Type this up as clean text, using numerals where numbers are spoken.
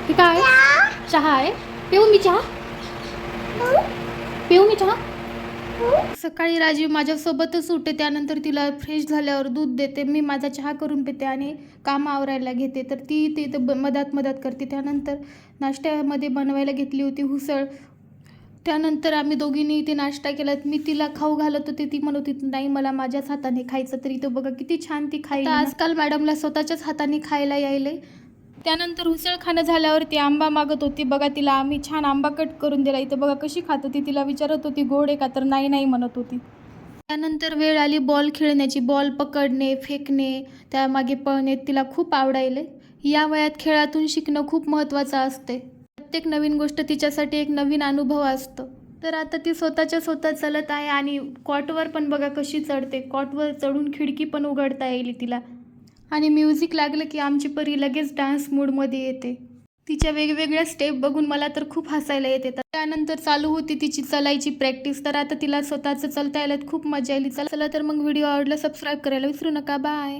हे काय चहा आहे? पिऊ मी चहा? पिऊ मी चहा? सकाळी राजीव माझ्यासोबतच उठते, त्यानंतर तिला फ्रेश झाल्यावर दूध देते, मी माझा चहा करून पिते आणि काम आवरायला घेते. तर ती तिथं मदत करते. त्यानंतर नाश्त्यामध्ये बनवायला घेतली होती उसळ. त्यानंतर आम्ही दोघींनी इथे नाश्ता केला. मी तिला खाऊ घालत होते, ती म्हणत होती नाही मला माझ्याच हाताने खायचं. तरी तो बघा किती छान ती खाई. आजकाल मॅडमला स्वतःच्याच हाताने खायला यायले. त्यानंतर उसळ खाणं झाल्यावर ती आंबा मागत होती. बघा तिला आम्ही छान आंबा कट करून दिला. इथं बघा कशी खात होती. तिला विचारत होती गोड आहे का, तर नाही नाही म्हणत होती. त्यानंतर वेळ आली बॉल खेळण्याची. बॉल पकडणे, फेकणे, त्यामागे पळणे तिला खूप आवडायले. या वयात खेळातून शिकणं खूप महत्त्वाचं असते. प्रत्येक नवीन गोष्ट तिच्यासाठी एक नवीन अनुभव असतो. तर आता ती स्वतः चलत आहे आणि कॉटवर पण बघा कशी चढते. कॉटवर चढून खिडकी पण उघडता येईल तिला. आणि म्युझिक लागलं की आमची परी लगेच डान्स मूडमध्ये येते. तिच्या वेगवेगळ्या स्टेप बघून मला तर खूप हसायला येते. त्यानंतर चालू होती तिची चलायची प्रॅक्टिस. तर आता तिला स्वतःचं चलता यायला खूप मजा आली. चला तर मग व्हिडिओ आवडला सबस्क्राईब करायला विसरू नका. बाय.